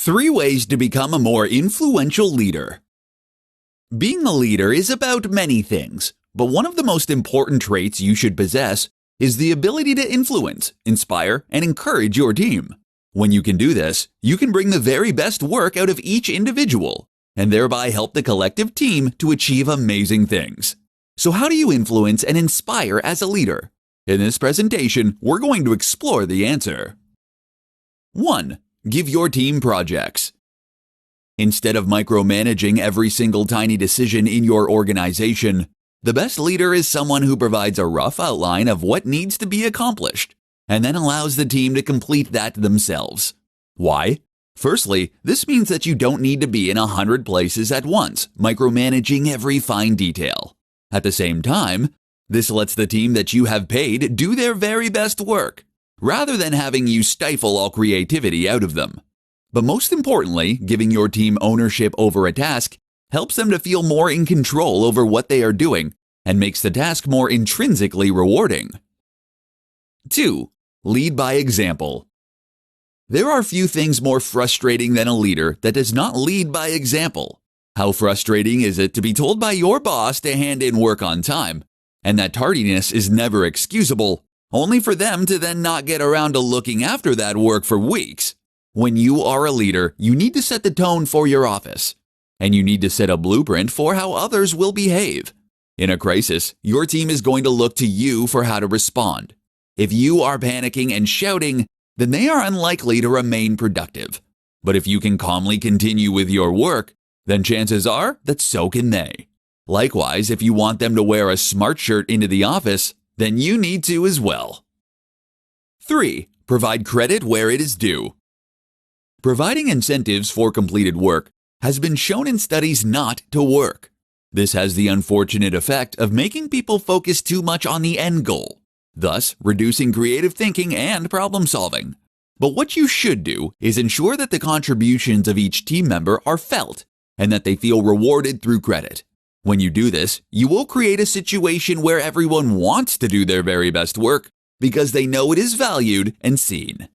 3 ways to become a more influential leader. Being a leader is about many things, but one of the most important traits you should possess is the ability to influence, inspire, and encourage your team. When you can do this, you can bring the very best work out of each individual, and thereby help the collective team to achieve amazing things. So how do you influence and inspire as a leader? In this presentation, we're going to explore the answer. 1. Give your team projects. Instead of micromanaging every single tiny decision in your organization, the best leader is someone who provides a rough outline of what needs to be accomplished, and then allows the team to complete that themselves. Why? Firstly, this means that you don't need to be in 100 places at once, micromanaging every fine detail. At the same time, this lets the team that you have paid do their very best work, rather than having you stifle all creativity out of them. But most importantly, giving your team ownership over a task helps them to feel more in control over what they are doing and makes the task more intrinsically rewarding. 2. Lead by example. There are few things more frustrating than a leader that does not lead by example. How frustrating is it to be told by your boss to hand in work on time, and that tardiness is never excusable, only for them to then not get around to looking after that work for weeks? When you are a leader, you need to set the tone for your office, and you need to set a blueprint for how others will behave. In a crisis, your team is going to look to you for how to respond. If you are panicking and shouting, then they are unlikely to remain productive. But if you can calmly continue with your work, then chances are that so can they. Likewise, if you want them to wear a smart shirt into the office, then you need to as well. 3. Provide credit where it is due. Providing incentives for completed work has been shown in studies not to work. This has the unfortunate effect of making people focus too much on the end goal, thus reducing creative thinking and problem solving. But what you should do is ensure that the contributions of each team member are felt and that they feel rewarded through credit. When you do this, you will create a situation where everyone wants to do their very best work because they know it is valued and seen.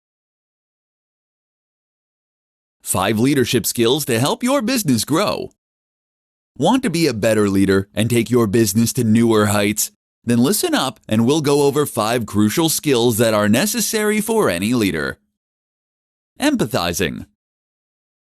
5 leadership skills to help your business grow. Want to be a better leader and take your business to newer heights? Then listen up and we'll go over 5 crucial skills that are necessary for any leader. Empathizing.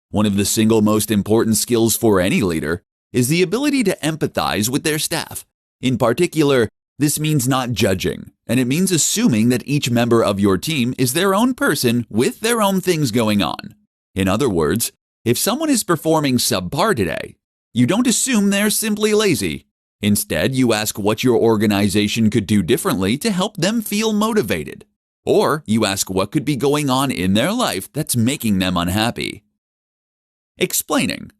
One of the single most important skills for any leader is the ability to empathize with their staff. In particular, this means not judging, and it means assuming that each member of your team is their own person with their own things going on. In other words, if someone is performing subpar today, you don't assume they're simply lazy. Instead, you ask what your organization could do differently to help them feel motivated. Or you ask what could be going on in their life that's making them unhappy. Explaining.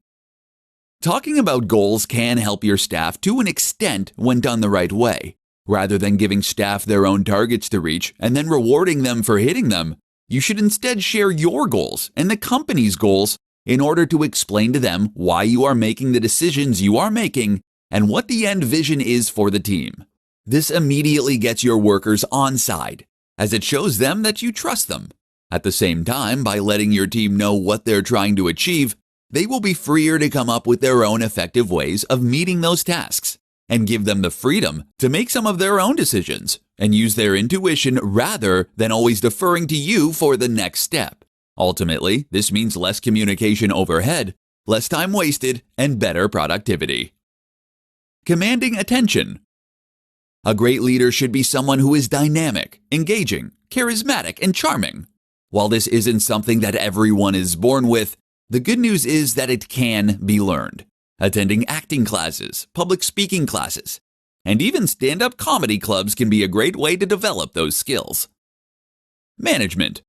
Talking about goals can help your staff to an extent when done the right way. Rather than giving staff their own targets to reach and then rewarding them for hitting them, you should instead share your goals and the company's goals in order to explain to them why you are making the decisions you are making and what the end vision is for the team. This immediately gets your workers on side, as it shows them that you trust them. At the same time, by letting your team know what they're trying to achieve, they will be freer to come up with their own effective ways of meeting those tasks, and give them the freedom to make some of their own decisions and use their intuition rather than always deferring to you for the next step. Ultimately, this means less communication overhead, less time wasted, and better productivity. Commanding attention. A great leader should be someone who is dynamic, engaging, charismatic, and charming. While this isn't something that everyone is born with, the good news is that it can be learned. Attending acting classes, public speaking classes, and even stand-up comedy clubs can be a great way to develop those skills. Management.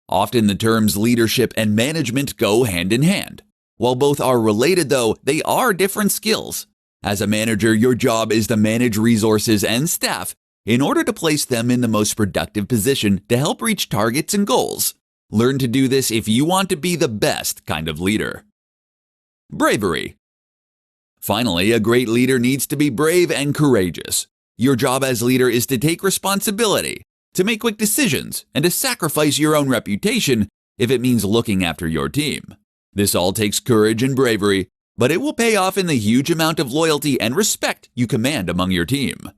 Often the terms leadership and management go hand in hand. While both are related though, they are different skills. As a manager, your job is to manage resources and staff in order to place them in the most productive position to help reach targets and goals. Learn to do this if you want to be the best kind of leader. Bravery. Finally, a great leader needs to be brave and courageous. Your job as leader is to take responsibility, to make quick decisions, and to sacrifice your own reputation if it means looking after your team. This all takes courage and bravery, but it will pay off in the huge amount of loyalty and respect you command among your team.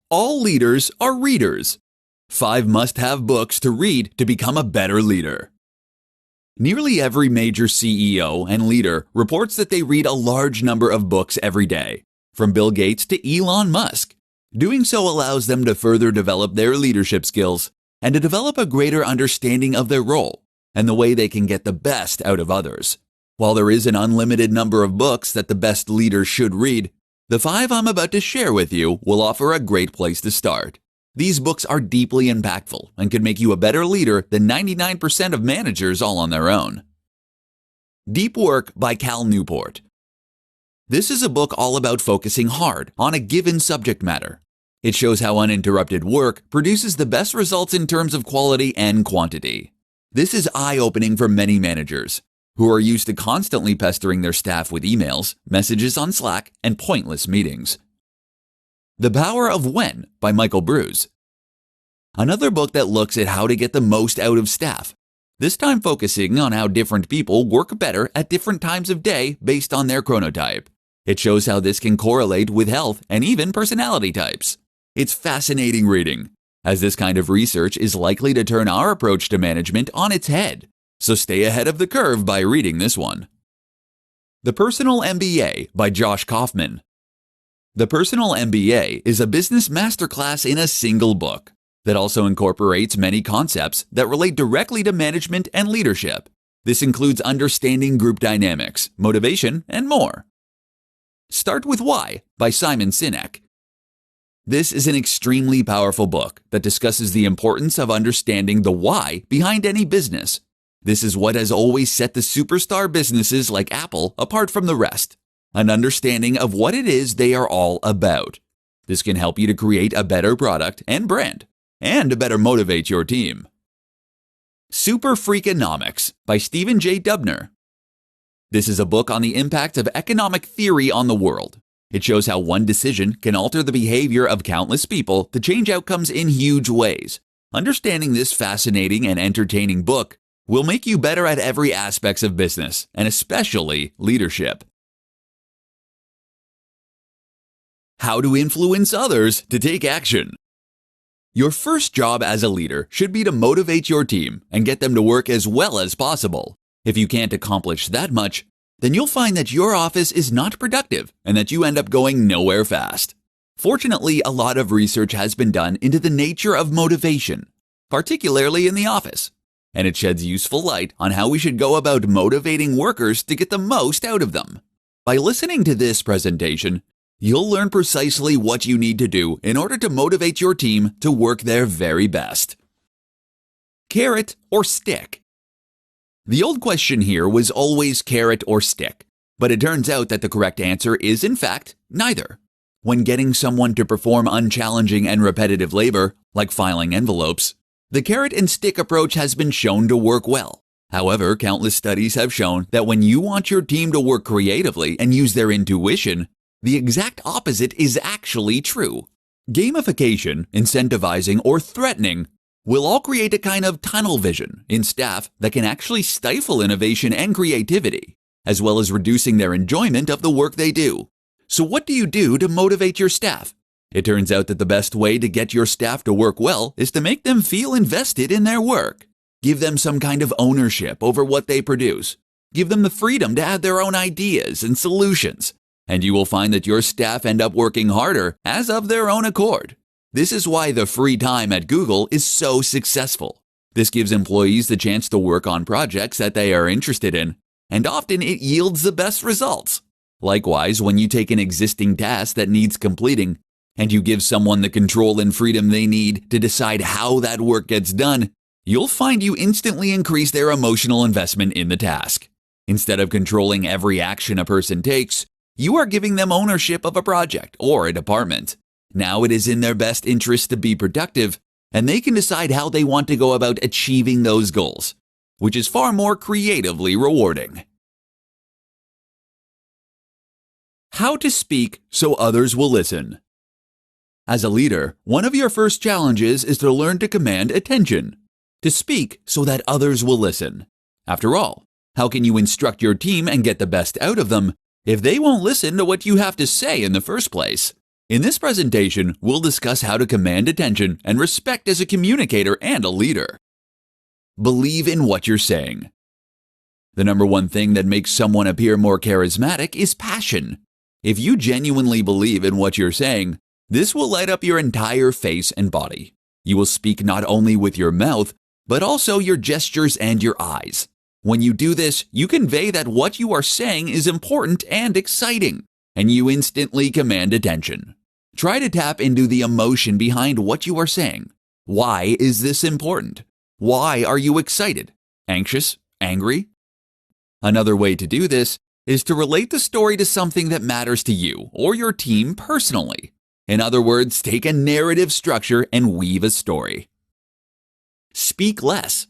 All leaders are readers. 5 must-have books to read to become a better leader. Nearly every major CEO and leader reports that they read a large number of books every day, from Bill Gates to Elon Musk. Doing so allows them to further develop their leadership skills and to develop a greater understanding of their role and the way they can get the best out of others. While there is an unlimited number of books that the best leaders should read, the 5 I'm about to share with you will offer a great place to start. These books are deeply impactful and can make you a better leader than 99% of managers all on their own. Deep Work by Cal Newport. This is a book all about focusing hard on a given subject matter. It shows how uninterrupted work produces the best results in terms of quality and quantity. This is eye-opening for many managers who are used to constantly pestering their staff with emails, messages on Slack, and pointless meetings. The Power of When by Michael Bruce. Another book that looks at how to get the most out of staff, this time focusing on how different people work better at different times of day based on their chronotype. It shows how this can correlate with health and even personality types. It's fascinating reading, as this kind of research is likely to turn our approach to management on its head. So stay ahead of the curve by reading this one. The Personal MBA by Josh Kaufman. The Personal MBA is a business masterclass in a single book that also incorporates many concepts that relate directly to management and leadership. This includes understanding group dynamics, motivation, and more. Start with Why by Simon Sinek. This is an extremely powerful book that discusses the importance of understanding the why behind any business. This is what has always set the superstar businesses like Apple apart from the rest. An understanding of what it is they are all about. This can help you to create a better product and brand, and to better motivate your team. Super Freakonomics by Stephen J. Dubner. This is a book on the impact of economic theory on the world. It shows how one decision can alter the behavior of countless people to change outcomes in huge ways. Understanding this fascinating and entertaining book will make you better at every aspect of business, and especially leadership. How to influence others to take action. Your first job as a leader should be to motivate your team and get them to work as well as possible. If you can't accomplish that much, then you'll find that your office is not productive and that you end up going nowhere fast. Fortunately, a lot of research has been done into the nature of motivation, particularly in the office, and it sheds useful light on how we should go about motivating workers to get the most out of them. By listening to this presentation, you'll learn precisely what you need to do in order to motivate your team to work their very best. Carrot or stick? The old question here was always carrot or stick, but it turns out that the correct answer is, in fact, neither. When getting someone to perform unchallenging and repetitive labor, like filing envelopes, the carrot and stick approach has been shown to work well. However, countless studies have shown that when you want your team to work creatively and use their intuition, the exact opposite is actually true. Gamification, incentivizing, or threatening will all create a kind of tunnel vision in staff that can actually stifle innovation and creativity, as well as reducing their enjoyment of the work they do. So what do you do to motivate your staff? It turns out that the best way to get your staff to work well is to make them feel invested in their work. Give them some kind of ownership over what they produce. Give them the freedom to add their own ideas and solutions. And you will find that your staff end up working harder as of their own accord. This is why the free time at Google is so successful. This gives employees the chance to work on projects that they are interested in, and often it yields the best results. Likewise, when you take an existing task that needs completing, and you give someone the control and freedom they need to decide how that work gets done, you'll find you instantly increase their emotional investment in the task. Instead of controlling every action a person takes, you are giving them ownership of a project or a department. Now it is in their best interest to be productive, and they can decide how they want to go about achieving those goals, which is far more creatively rewarding. How to speak so others will listen. As a leader, one of your first challenges is to learn to command attention. to speak so that others will listen. After all, how can you instruct your team and get the best out of them if they won't listen to what you have to say in the first place? In this presentation, we'll discuss how to command attention and respect as a communicator and a leader. Believe in what you're saying. The number one thing that makes someone appear more charismatic is passion. If you genuinely believe in what you're saying, this will light up your entire face and body. You will speak not only with your mouth, but also your gestures and your eyes. When you do this, you convey that what you are saying is important and exciting, and you instantly command attention. Try to tap into the emotion behind what you are saying. Why is this important? Why are you excited? Anxious? Angry? Another way to do this is to relate the story to something that matters to you or your team personally. In other words, take a narrative structure and weave a story. Speak less.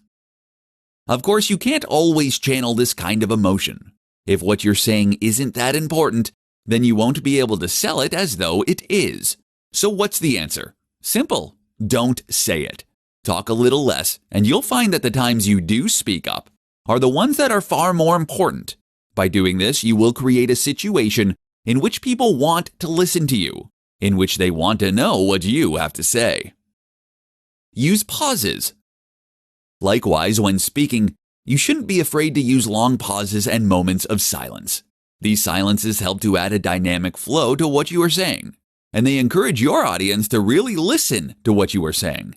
Of course, you can't always channel this kind of emotion. If what you're saying isn't that important, then you won't be able to sell it as though it is. So what's the answer? Simple. Don't say it. Talk a little less, and you'll find that the times you do speak up are the ones that are far more important. By doing this, you will create a situation in which people want to listen to you, in which they want to know what you have to say. Use pauses. Likewise, when speaking, you shouldn't be afraid to use long pauses and moments of silence. These silences help to add a dynamic flow to what you are saying, and they encourage your audience to really listen to what you are saying.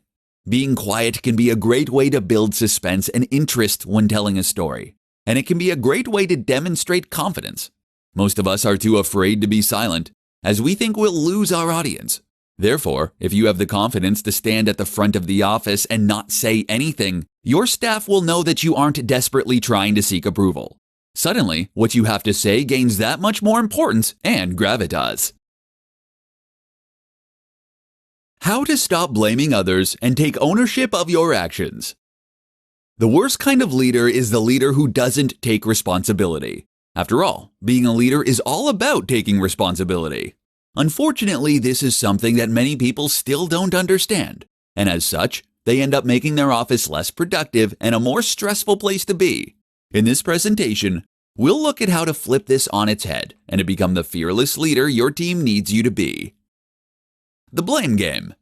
Being quiet can be a great way to build suspense and interest when telling a story, and it can be a great way to demonstrate confidence. Most of us are too afraid to be silent, as we think we'll lose our audience. Therefore, if you have the confidence to stand at the front of the office and not say anything, your staff will know that you aren't desperately trying to seek approval. Suddenly, what you have to say gains that much more importance and gravitas. How to stop blaming others and take ownership of your actions. The worst kind of leader is the leader who doesn't take responsibility. After all, being a leader is all about taking responsibility. Unfortunately, this is something that many people still don't understand, and as such, they end up making their office less productive and a more stressful place to be. In this presentation, we'll look at how to flip this on its head and to become the fearless leader your team needs you to be. The blame game.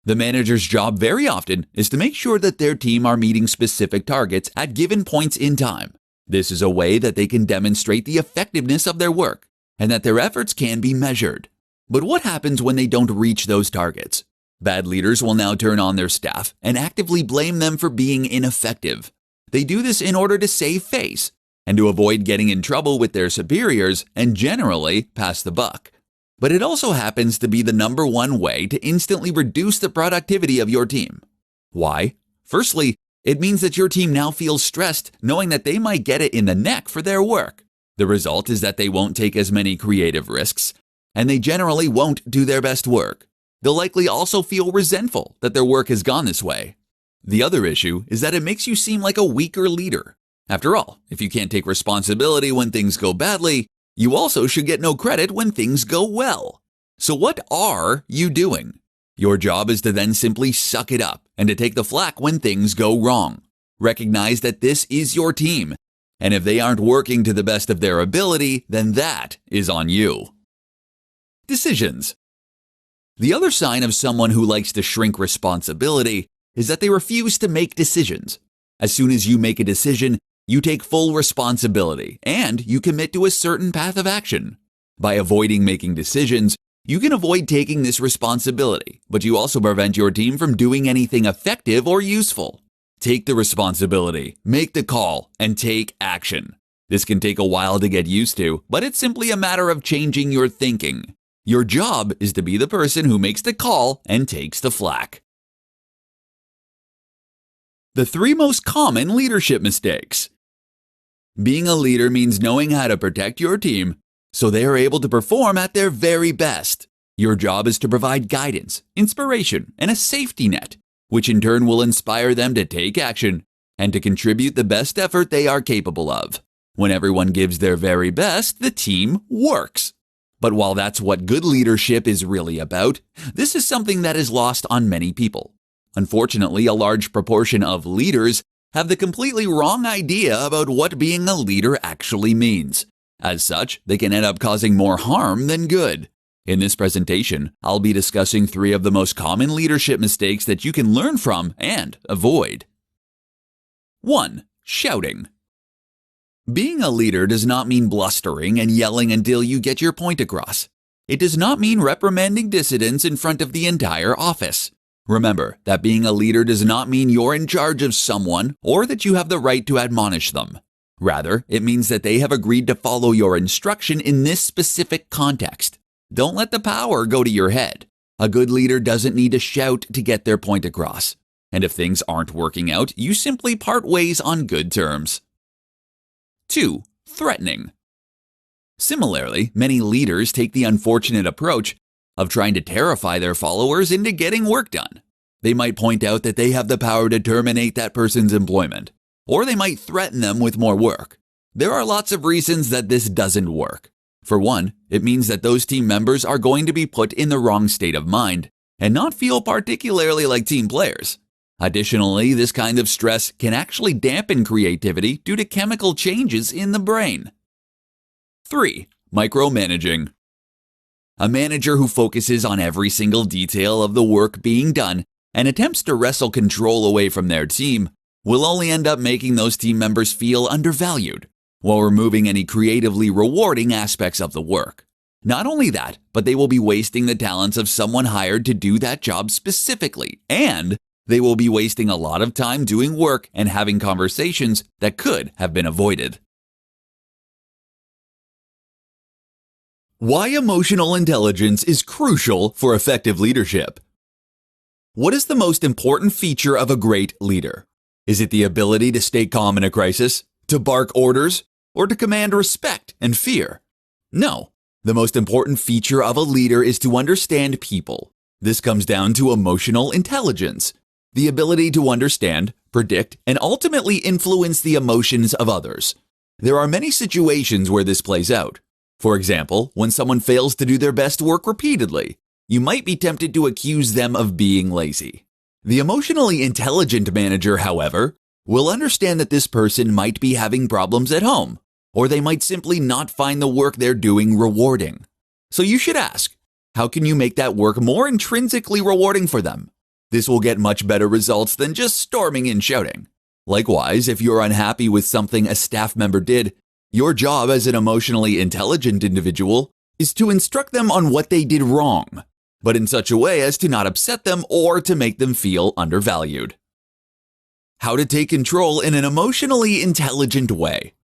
The manager's job very often is to make sure that their team are meeting specific targets at given points in time. This is a way that they can demonstrate the effectiveness of their work and that their efforts can be measured. But what happens when they don't reach those targets? Bad leaders will now turn on their staff and actively blame them for being ineffective. They do this in order to save face and to avoid getting in trouble with their superiors and generally pass the buck. But it also happens to be the number one way to instantly reduce the productivity of your team. Why? Firstly, it means that your team now feels stressed knowing that they might get it in the neck for their work. The result is that they won't take as many creative risks, and they generally won't do their best work. They'll likely also feel resentful that their work has gone this way. The other issue is that it makes you seem like a weaker leader. After all, if you can't take responsibility when things go badly, you also should get no credit when things go well. So what are you doing? Your job is to then simply suck it up and to take the flak when things go wrong. Recognize that this is your team, and if they aren't working to the best of their ability, then that is on you. Decisions. The other sign of someone who likes to shrink responsibility is that they refuse to make decisions. As soon as you make a decision, you take full responsibility and you commit to a certain path of action. By avoiding making decisions, you can avoid taking this responsibility, but you also prevent your team from doing anything effective or useful. Take the responsibility, make the call, and take action. This can take a while to get used to, but it's simply a matter of changing your thinking. Your job is to be the person who makes the call and takes the flak. The 3 most common leadership mistakes. Being a leader means knowing how to protect your team so they are able to perform at their very best. Your job is to provide guidance, inspiration, and a safety net, which in turn will inspire them to take action and to contribute the best effort they are capable of. When everyone gives their very best, the team works. But while that's what good leadership is really about, this is something that is lost on many people. Unfortunately, a large proportion of leaders have the completely wrong idea about what being a leader actually means. As such, they can end up causing more harm than good. In this presentation, I'll be discussing 3 of the most common leadership mistakes that you can learn from and avoid. 1. Shouting. Being a leader does not mean blustering and yelling until you get your point across. It does not mean reprimanding dissidents in front of the entire office. Remember that being a leader does not mean you're in charge of someone or that you have the right to admonish them. Rather, it means that they have agreed to follow your instruction in this specific context. Don't let the power go to your head. A good leader doesn't need to shout to get their point across. And if things aren't working out, you simply part ways on good terms. 2. Threatening. Similarly, many leaders take the unfortunate approach of trying to terrify their followers into getting work done. They might point out that they have the power to terminate that person's employment, or they might threaten them with more work. There are lots of reasons that this doesn't work. For one, it means that those team members are going to be put in the wrong state of mind and not feel particularly like team players. Additionally, this kind of stress can actually dampen creativity due to chemical changes in the brain. 3. Micromanaging. A manager who focuses on every single detail of the work being done and attempts to wrestle control away from their team will only end up making those team members feel undervalued, while removing any creatively rewarding aspects of the work. Not only that, but they will be wasting the talents of someone hired to do that job specifically, and they will be wasting a lot of time doing work and having conversations that could have been avoided. Why emotional intelligence is crucial for effective leadership. What is the most important feature of a great leader? Is it the ability to stay calm in a crisis, to bark orders, or to command respect and fear? No. The most important feature of a leader is to understand people. This comes down to emotional intelligence, the ability to understand, predict, and ultimately influence the emotions of others. There are many situations where this plays out. For example, when someone fails to do their best work repeatedly, you might be tempted to accuse them of being lazy. The emotionally intelligent manager, however, will understand that this person might be having problems at home, or they might simply not find the work they're doing rewarding. So you should ask, how can you make that work more intrinsically rewarding for them? This will get much better results than just storming and shouting. Likewise, if you're unhappy with something a staff member did, your job as an emotionally intelligent individual is to instruct them on what they did wrong, but in such a way as to not upset them or to make them feel undervalued. How to take control in an emotionally intelligent way.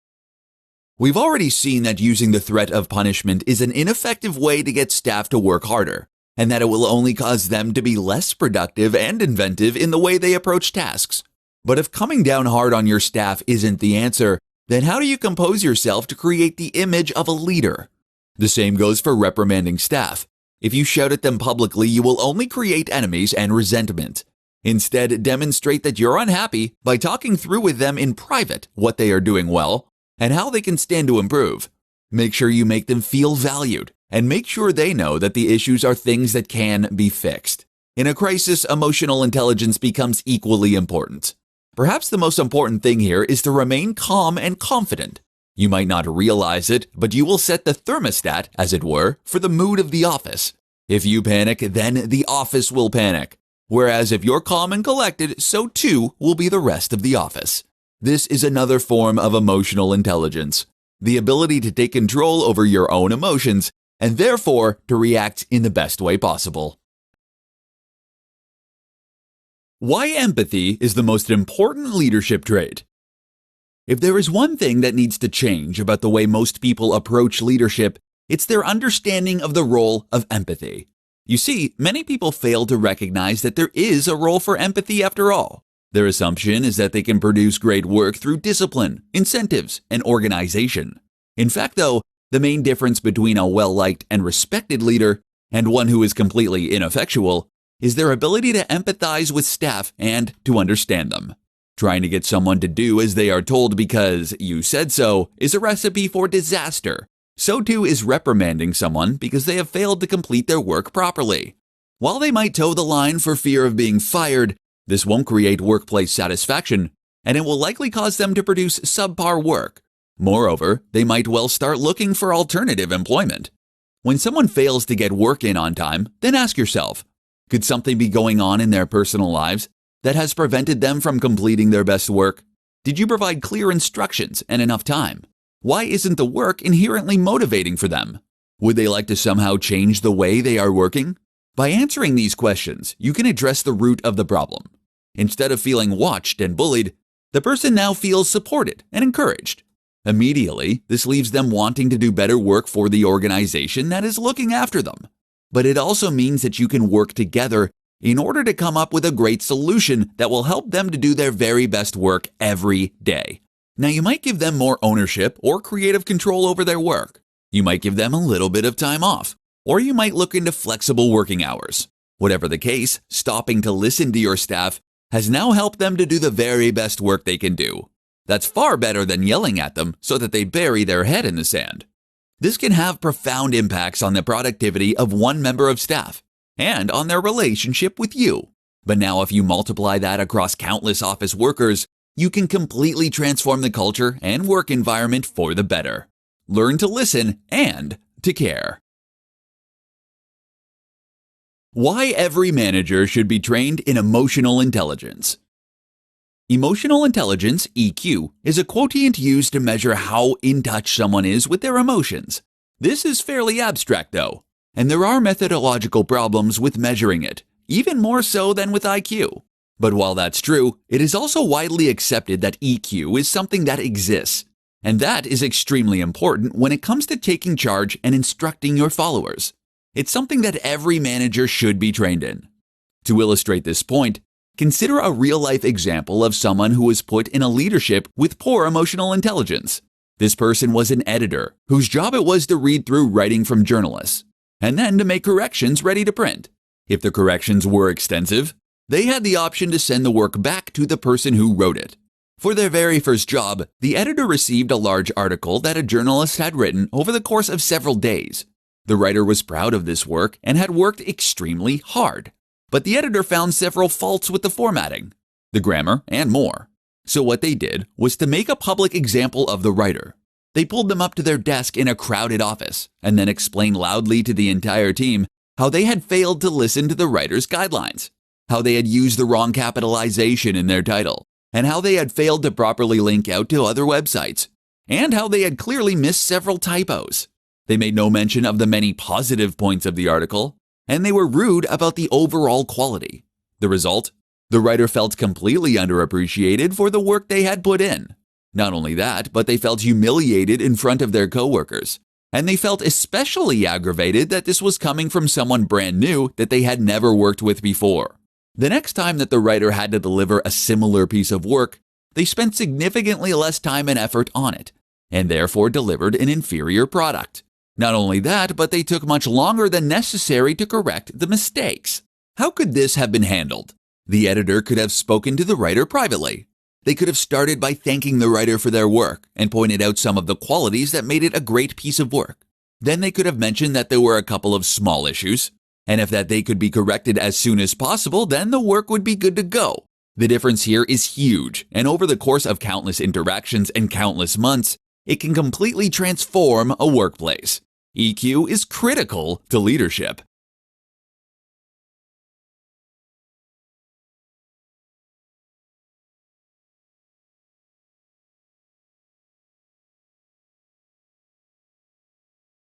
We've already seen that using the threat of punishment is an ineffective way to get staff to work harder, and that it will only cause them to be less productive and inventive in the way they approach tasks. But if coming down hard on your staff isn't the answer, then how do you compose yourself to create the image of a leader? The same goes for reprimanding staff. If you shout at them publicly, you will only create enemies and resentment. Instead, demonstrate that you're unhappy by talking through with them in private what they are doing well and how they can stand to improve. Make sure you make them feel valued and make sure they know that the issues are things that can be fixed. In a crisis, emotional intelligence becomes equally important. Perhaps the most important thing here is to remain calm and confident. You might not realize it, but you will set the thermostat, as it were, for the mood of the office. If you panic, then the office will panic. Whereas if you're calm and collected, so too will be the rest of the office. This is another form of emotional intelligence, the ability to take control over your own emotions and therefore to react in the best way possible. Why empathy is the most important leadership trait. If there is one thing that needs to change about the way most people approach leadership, it's their understanding of the role of empathy. You see, many people fail to recognize that there is a role for empathy after all. Their assumption is that they can produce great work through discipline, incentives, and organization. In fact, though, the main difference between a well-liked and respected leader and one who is completely ineffectual is their ability to empathize with staff and to understand them. Trying to get someone to do as they are told because you said so is a recipe for disaster. So too is reprimanding someone because they have failed to complete their work properly. While they might toe the line for fear of being fired, This won't create workplace satisfaction, and it will likely cause them to produce subpar work. Moreover, they might well start looking for alternative employment. When someone fails to get work in on time, then ask yourself, could something be going on in their personal lives that has prevented them from completing their best work? Did you provide clear instructions and enough time? Why isn't the work inherently motivating for them? Would they like to somehow change the way they are working? By answering these questions, you can address the root of the problem. Instead of feeling watched and bullied, the person now feels supported and encouraged. Immediately, this leaves them wanting to do better work for the organization that is looking after them. But it also means that you can work together in order to come up with a great solution that will help them to do their very best work every day. Now, you might give them more ownership or creative control over their work. You might give them a little bit of time off, or you might look into flexible working hours. Whatever the case, stopping to listen to your staff has now helped them to do the very best work they can do. That's far better than yelling at them so that they bury their head in the sand. This can have profound impacts on the productivity of one member of staff and on their relationship with you. But now if you multiply that across countless office workers, you can completely transform the culture and work environment for the better. Learn to listen and to care. Why every manager should be trained in emotional intelligence. Emotional intelligence, EQ, is a quotient used to measure how in touch someone is with their emotions. This is fairly abstract though, and there are methodological problems with measuring it, even more so than with IQ. But while that's true, it is also widely accepted that EQ is something that exists, and that is extremely important when it comes to taking charge and instructing your followers. It's something that every manager should be trained in. To illustrate this point, consider a real-life example of someone who was put in a leadership with poor emotional intelligence. This person was an editor whose job it was to read through writing from journalists, and then to make corrections ready to print. If the corrections were extensive, they had the option to send the work back to the person who wrote it. For their very first job, the editor received a large article that a journalist had written over the course of several days. The writer was proud of this work and had worked extremely hard. But the editor found several faults with the formatting, the grammar, and more. So what they did was to make a public example of the writer. They pulled them up to their desk in a crowded office and then explained loudly to the entire team how they had failed to listen to the writer's guidelines, how they had used the wrong capitalization in their title, and how they had failed to properly link out to other websites, and how they had clearly missed several typos. They made no mention of the many positive points of the article, and they were rude about the overall quality. The result? The writer felt completely underappreciated for the work they had put in. Not only that, but they felt humiliated in front of their coworkers. And they felt especially aggravated that this was coming from someone brand new that they had never worked with before. The next time that the writer had to deliver a similar piece of work, they spent significantly less time and effort on it, and therefore delivered an inferior product. Not only that, but they took much longer than necessary to correct the mistakes. How could this have been handled? The editor could have spoken to the writer privately. They could have started by thanking the writer for their work and pointed out some of the qualities that made it a great piece of work. Then they could have mentioned that there were a couple of small issues, and if that they could be corrected as soon as possible, then the work would be good to go. The difference here is huge, and over the course of countless interactions and countless months, it can completely transform a workplace. EQ is critical to leadership.